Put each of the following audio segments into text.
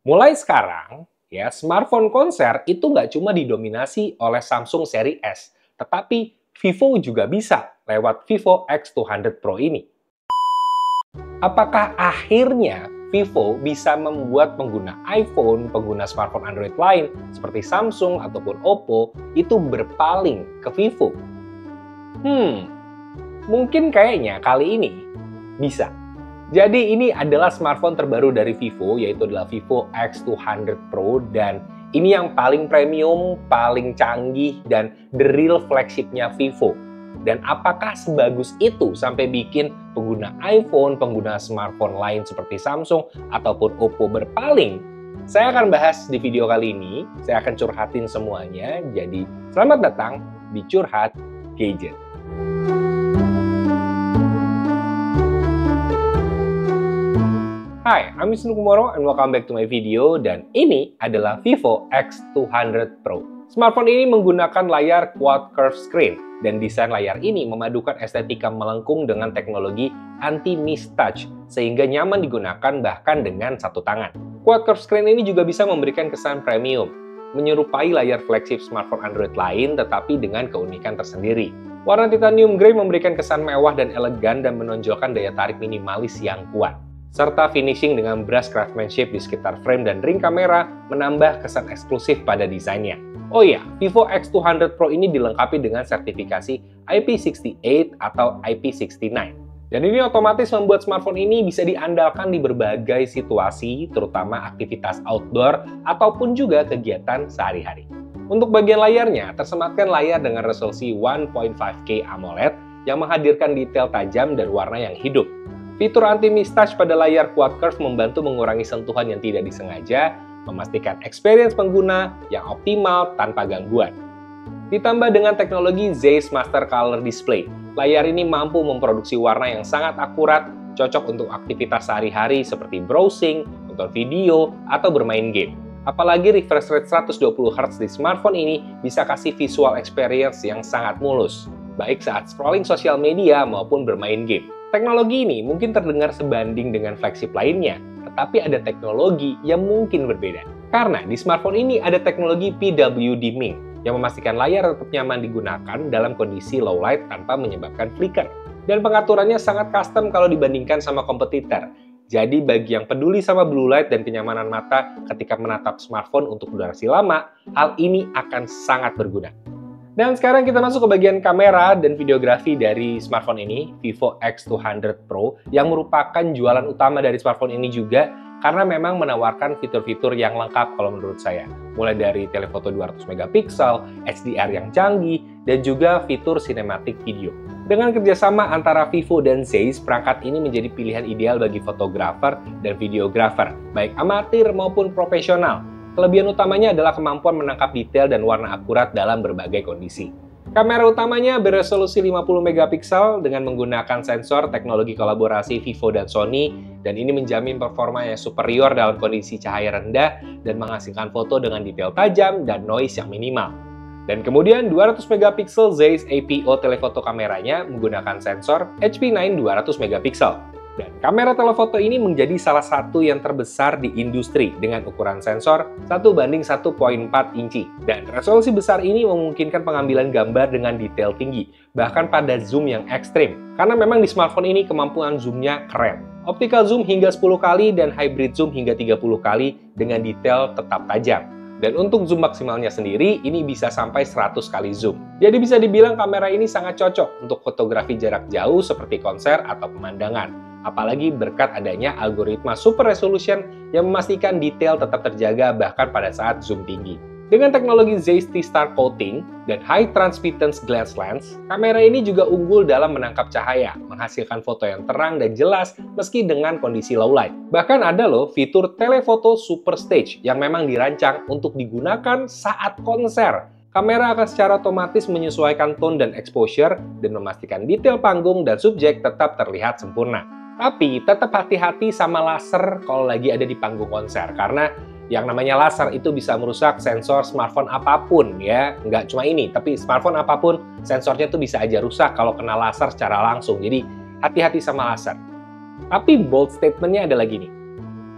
Mulai sekarang, ya, smartphone konser itu nggak cuma didominasi oleh Samsung seri S, tetapi Vivo juga bisa lewat Vivo X200 Pro ini. Apakah akhirnya Vivo bisa membuat pengguna iPhone, pengguna smartphone Android lain seperti Samsung ataupun Oppo itu berpaling ke Vivo? Mungkin kayaknya kali ini bisa. Jadi ini adalah smartphone terbaru dari Vivo, yaitu adalah Vivo X200 Pro, dan ini yang paling premium, paling canggih, dan the real flagship-nya Vivo. Dan apakah sebagus itu sampai bikin pengguna iPhone, pengguna smartphone lain seperti Samsung ataupun Oppo berpaling? Saya akan bahas di video kali ini, saya akan curhatin semuanya, jadi selamat datang di Curhat Gadget. Hai, I'm Wisnu Kumoro and welcome back to my video, dan ini adalah Vivo X200 Pro. Smartphone ini menggunakan layar quad curve screen, dan desain layar ini memadukan estetika melengkung dengan teknologi anti-miss touch, sehingga nyaman digunakan bahkan dengan satu tangan. Quad curve screen ini juga bisa memberikan kesan premium, menyerupai layar flagship smartphone Android lain tetapi dengan keunikan tersendiri. Warna titanium grey memberikan kesan mewah dan elegan dan menonjolkan daya tarik minimalis yang kuat, serta finishing dengan brush craftsmanship di sekitar frame dan ring kamera menambah kesan eksklusif pada desainnya. Oh iya, Vivo X200 Pro ini dilengkapi dengan sertifikasi IP68 atau IP69. Dan ini otomatis membuat smartphone ini bisa diandalkan di berbagai situasi, terutama aktivitas outdoor ataupun juga kegiatan sehari-hari. Untuk bagian layarnya, tersematkan layar dengan resolusi 1.5K AMOLED yang menghadirkan detail tajam dan warna yang hidup. Fitur anti-miss touch pada layar quad curve membantu mengurangi sentuhan yang tidak disengaja, memastikan experience pengguna yang optimal tanpa gangguan. Ditambah dengan teknologi Zeiss Master Color Display, layar ini mampu memproduksi warna yang sangat akurat, cocok untuk aktivitas sehari-hari seperti browsing, nonton video, atau bermain game. Apalagi refresh rate 120Hz di smartphone ini bisa kasih visual experience yang sangat mulus, baik saat scrolling sosial media maupun bermain game. Teknologi ini mungkin terdengar sebanding dengan flagship lainnya, tetapi ada teknologi yang mungkin berbeda. Karena di smartphone ini ada teknologi PW dimming, yang memastikan layar tetap nyaman digunakan dalam kondisi low light tanpa menyebabkan flicker. Dan pengaturannya sangat custom kalau dibandingkan sama kompetitor. Jadi bagi yang peduli sama blue light dan kenyamanan mata ketika menatap smartphone untuk durasi lama, hal ini akan sangat berguna. Dan sekarang kita masuk ke bagian kamera dan videografi dari smartphone ini, Vivo X200 Pro, yang merupakan jualan utama dari smartphone ini juga karena memang menawarkan fitur-fitur yang lengkap kalau menurut saya. Mulai dari telefoto 200MP, HDR yang canggih, dan juga fitur cinematic video. Dengan kerjasama antara Vivo dan Zeiss, perangkat ini menjadi pilihan ideal bagi fotografer dan videografer, baik amatir maupun profesional. Kelebihan utamanya adalah kemampuan menangkap detail dan warna akurat dalam berbagai kondisi. Kamera utamanya beresolusi 50MP dengan menggunakan sensor teknologi kolaborasi Vivo dan Sony, dan ini menjamin performa yang superior dalam kondisi cahaya rendah dan menghasilkan foto dengan detail tajam dan noise yang minimal. Dan kemudian 200MP Zeiss APO telefoto kameranya menggunakan sensor HP9 200MP. Dan kamera telefoto ini menjadi salah satu yang terbesar di industri dengan ukuran sensor 1:1.4 inci. Dan resolusi besar ini memungkinkan pengambilan gambar dengan detail tinggi, bahkan pada zoom yang ekstrim. Karena memang di smartphone ini kemampuan zoomnya keren. Optical zoom hingga 10 kali dan hybrid zoom hingga 30 kali dengan detail tetap tajam. Dan untuk zoom maksimalnya sendiri, ini bisa sampai 100 kali zoom. Jadi bisa dibilang kamera ini sangat cocok untuk fotografi jarak jauh seperti konser atau pemandangan. Apalagi berkat adanya algoritma super resolution yang memastikan detail tetap terjaga bahkan pada saat zoom tinggi. Dengan teknologi Zeiss T-Star Coating dan High Transmittance Glass Lens, kamera ini juga unggul dalam menangkap cahaya, menghasilkan foto yang terang dan jelas meski dengan kondisi low light. Bahkan ada loh fitur Telephoto Super Stage yang memang dirancang untuk digunakan saat konser. Kamera akan secara otomatis menyesuaikan tone dan exposure dan memastikan detail panggung dan subjek tetap terlihat sempurna. Tapi tetap hati-hati sama laser kalau lagi ada di panggung konser, karena yang namanya laser itu bisa merusak sensor smartphone apapun ya. Nggak cuma ini, tapi smartphone apapun sensornya tuh bisa aja rusak kalau kena laser secara langsung. Jadi hati-hati sama laser. Tapi bold statementnya adalah gini.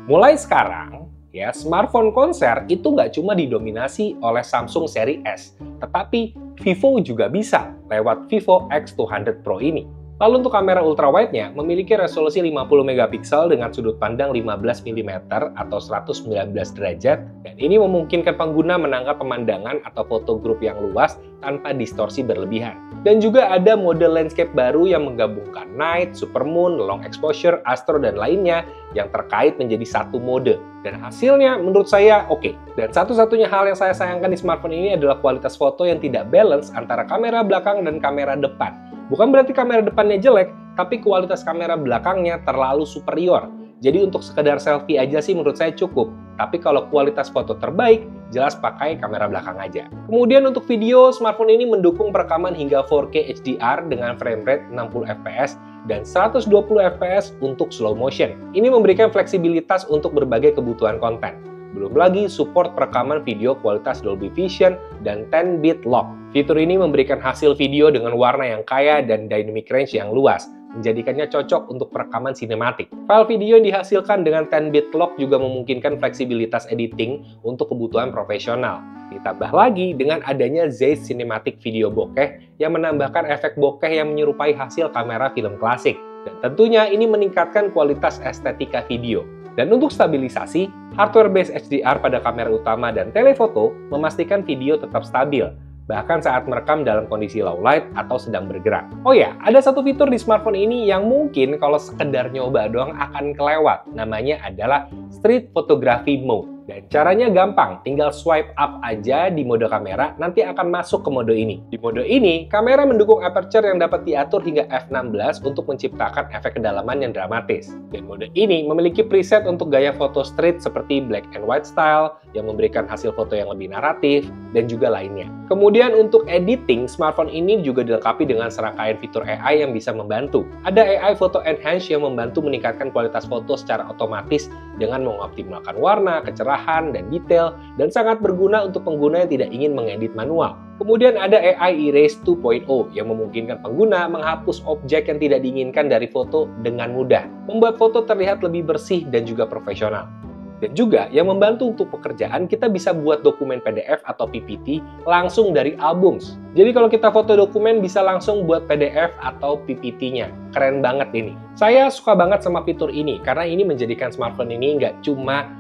Mulai sekarang, Ya, smartphone konser itu nggak cuma didominasi oleh Samsung seri S, tetapi Vivo juga bisa lewat Vivo X200 Pro ini. Lalu untuk kamera ultrawide-nya memiliki resolusi 50 megapiksel dengan sudut pandang 15 mm atau 119 derajat, dan ini memungkinkan pengguna menangkap pemandangan atau foto grup yang luas tanpa distorsi berlebihan. Dan juga ada mode landscape baru yang menggabungkan night, supermoon, long exposure, astro, dan lainnya yang terkait menjadi satu mode. Dan hasilnya menurut saya oke. Dan satu-satunya hal yang saya sayangkan di smartphone ini adalah kualitas foto yang tidak balance antara kamera belakang dan kamera depan. Bukan berarti kamera depannya jelek, tapi kualitas kamera belakangnya terlalu superior. Jadi untuk sekedar selfie aja sih menurut saya cukup. Tapi kalau kualitas foto terbaik, jelas pakai kamera belakang aja. Kemudian untuk video, smartphone ini mendukung perekaman hingga 4K HDR dengan frame rate 60 fps dan 120 fps untuk slow motion. Ini memberikan fleksibilitas untuk berbagai kebutuhan konten. Belum lagi support perekaman video kualitas Dolby Vision dan 10-bit lock. Fitur ini memberikan hasil video dengan warna yang kaya dan dynamic range yang luas, menjadikannya cocok untuk perekaman sinematik. File video yang dihasilkan dengan 10-bit lock juga memungkinkan fleksibilitas editing untuk kebutuhan profesional. Ditambah lagi dengan adanya Zeiss Cinematic Video Bokeh yang menambahkan efek bokeh yang menyerupai hasil kamera film klasik. Dan tentunya ini meningkatkan kualitas estetika video. Dan untuk stabilisasi, hardware-based HDR pada kamera utama dan telefoto memastikan video tetap stabil, bahkan saat merekam dalam kondisi low light atau sedang bergerak. Oh ya, ada satu fitur di smartphone ini yang mungkin kalau sekedar nyoba doang akan kelewat. Namanya adalah Street Photography Mode. Dan caranya gampang, tinggal swipe up aja di mode kamera, nanti akan masuk ke mode ini. Di mode ini, kamera mendukung aperture yang dapat diatur hingga f16 untuk menciptakan efek kedalaman yang dramatis. Dan mode ini memiliki preset untuk gaya foto street seperti black and white style, yang memberikan hasil foto yang lebih naratif, dan juga lainnya. Kemudian untuk editing, smartphone ini juga dilengkapi dengan serangkaian fitur AI yang bisa membantu. Ada AI Photo Enhance yang membantu meningkatkan kualitas foto secara otomatis dengan mengoptimalkan warna, kecerahan, dan detail, dan sangat berguna untuk pengguna yang tidak ingin mengedit manual. Kemudian ada AI Erase 2.0 yang memungkinkan pengguna menghapus objek yang tidak diinginkan dari foto dengan mudah, membuat foto terlihat lebih bersih dan juga profesional. Dan juga yang membantu untuk pekerjaan, kita bisa buat dokumen PDF atau PPT langsung dari albums. Jadi kalau kita foto dokumen bisa langsung buat PDF atau PPT-nya. Keren banget ini. Saya suka banget sama fitur ini karena ini menjadikan smartphone ini nggak cuma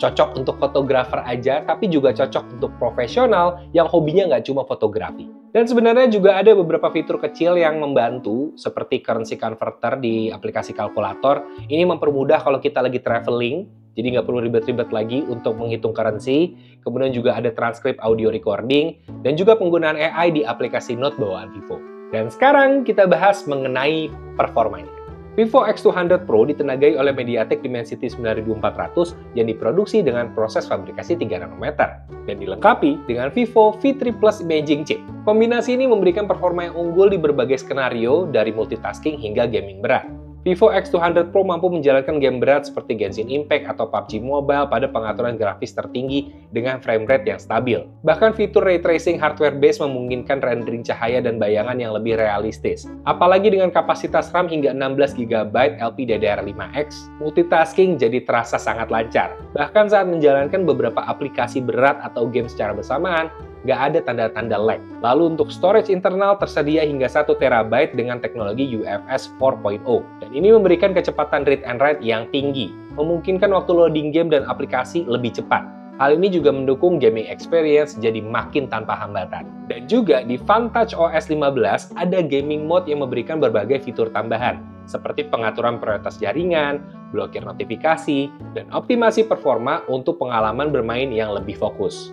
cocok untuk fotografer aja, tapi juga cocok untuk profesional yang hobinya nggak cuma fotografi. Dan sebenarnya juga ada beberapa fitur kecil yang membantu, seperti currency converter di aplikasi kalkulator. Ini mempermudah kalau kita lagi traveling, jadi nggak perlu ribet-ribet lagi untuk menghitung currency. Kemudian juga ada transkrip audio recording, dan juga penggunaan AI di aplikasi Note bawaan Vivo. Dan sekarang kita bahas mengenai performanya. Vivo X200 Pro ditenagai oleh MediaTek Dimensity 9400 yang diproduksi dengan proses fabrikasi 3 nanometer dan dilengkapi dengan Vivo V3 Plus Imaging Chip. Kombinasi ini memberikan performa yang unggul di berbagai skenario dari multitasking hingga gaming berat. Vivo X200 Pro mampu menjalankan game berat seperti Genshin Impact atau PUBG Mobile pada pengaturan grafis tertinggi dengan frame rate yang stabil. Bahkan fitur ray tracing hardware base memungkinkan rendering cahaya dan bayangan yang lebih realistis. Apalagi dengan kapasitas RAM hingga 16 GB LPDDR5X, multitasking jadi terasa sangat lancar. Bahkan saat menjalankan beberapa aplikasi berat atau game secara bersamaan, nggak ada tanda-tanda lag. Lalu untuk storage internal tersedia hingga 1 TB dengan teknologi UFS 4.0. Dan ini memberikan kecepatan read and write yang tinggi, memungkinkan waktu loading game dan aplikasi lebih cepat. Hal ini juga mendukung gaming experience jadi makin tanpa hambatan. Dan juga di Vantage OS 15 ada gaming mode yang memberikan berbagai fitur tambahan, seperti pengaturan prioritas jaringan, blokir notifikasi, dan optimasi performa untuk pengalaman bermain yang lebih fokus.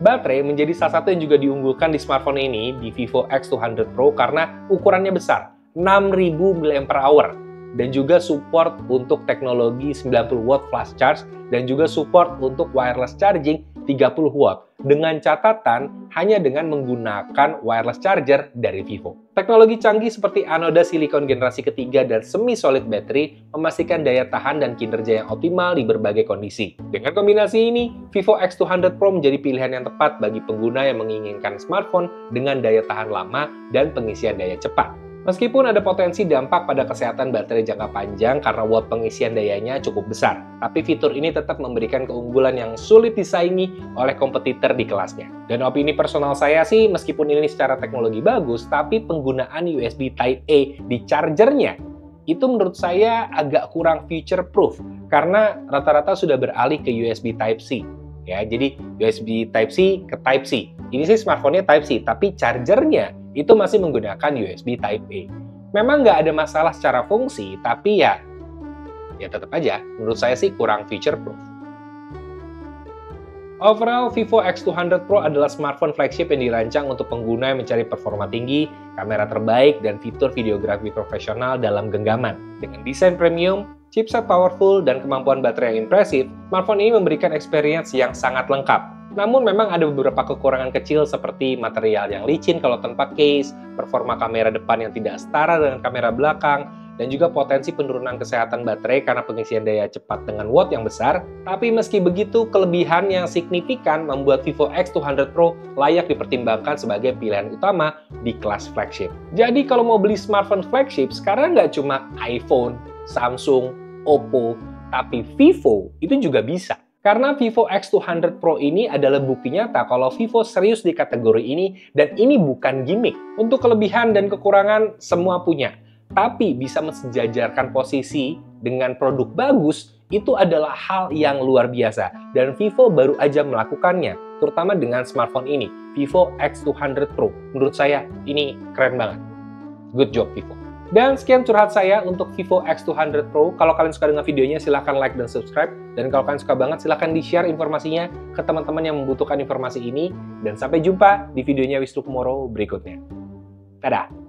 Baterai menjadi salah satu yang juga diunggulkan di smartphone ini di Vivo X200 Pro karena ukurannya besar, 6000 mAh, dan juga support untuk teknologi 90 watt flash charge dan juga support untuk wireless charging 30 watt dengan catatan hanya dengan menggunakan wireless charger dari Vivo. Teknologi canggih seperti anoda silikon generasi ketiga dan semi-solid battery memastikan daya tahan dan kinerja yang optimal di berbagai kondisi. Dengan kombinasi ini, Vivo X200 Pro menjadi pilihan yang tepat bagi pengguna yang menginginkan smartphone dengan daya tahan lama dan pengisian daya cepat. Meskipun ada potensi dampak pada kesehatan baterai jangka panjang karena watt pengisian dayanya cukup besar, tapi fitur ini tetap memberikan keunggulan yang sulit disaingi oleh kompetitor di kelasnya. Dan opini personal saya sih, meskipun ini secara teknologi bagus, tapi penggunaan USB Type-A di chargernya itu menurut saya agak kurang future proof karena rata-rata sudah beralih ke USB Type-C. Ya, jadi USB Type-C ke Type-C. Ini sih smartphone-nya Type-C, tapi chargernya itu masih menggunakan USB Type-A. Memang nggak ada masalah secara fungsi, tapi ya tetap aja, menurut saya sih kurang future-proof. Overall, Vivo X200 Pro adalah smartphone flagship yang dirancang untuk pengguna yang mencari performa tinggi, kamera terbaik, dan fitur videografi profesional dalam genggaman. Dengan desain premium, chipset powerful, dan kemampuan baterai yang impresif, smartphone ini memberikan experience yang sangat lengkap. Namun memang ada beberapa kekurangan kecil seperti material yang licin kalau tanpa case, performa kamera depan yang tidak setara dengan kamera belakang, dan juga potensi penurunan kesehatan baterai karena pengisian daya cepat dengan watt yang besar. Tapi meski begitu, kelebihan yang signifikan membuat Vivo X200 Pro layak dipertimbangkan sebagai pilihan utama di kelas flagship. Jadi kalau mau beli smartphone flagship, sekarang nggak cuma iPhone, Samsung, Oppo, tapi Vivo itu juga bisa. Karena Vivo X200 Pro ini adalah bukti nyata kalau Vivo serius di kategori ini dan ini bukan gimmick. Untuk kelebihan dan kekurangan semua punya, tapi bisa mensejajarkan posisi dengan produk bagus itu adalah hal yang luar biasa dan Vivo baru aja melakukannya, terutama dengan smartphone ini, Vivo X200 Pro. Menurut saya ini keren banget. Good job Vivo. Dan sekian curhat saya untuk Vivo X200 Pro. Kalau kalian suka dengan videonya, silahkan like dan subscribe. Dan kalau kalian suka banget, silahkan di-share informasinya ke teman-teman yang membutuhkan informasi ini. Dan sampai jumpa di videonya Wisnu Kumoro berikutnya. Dadah!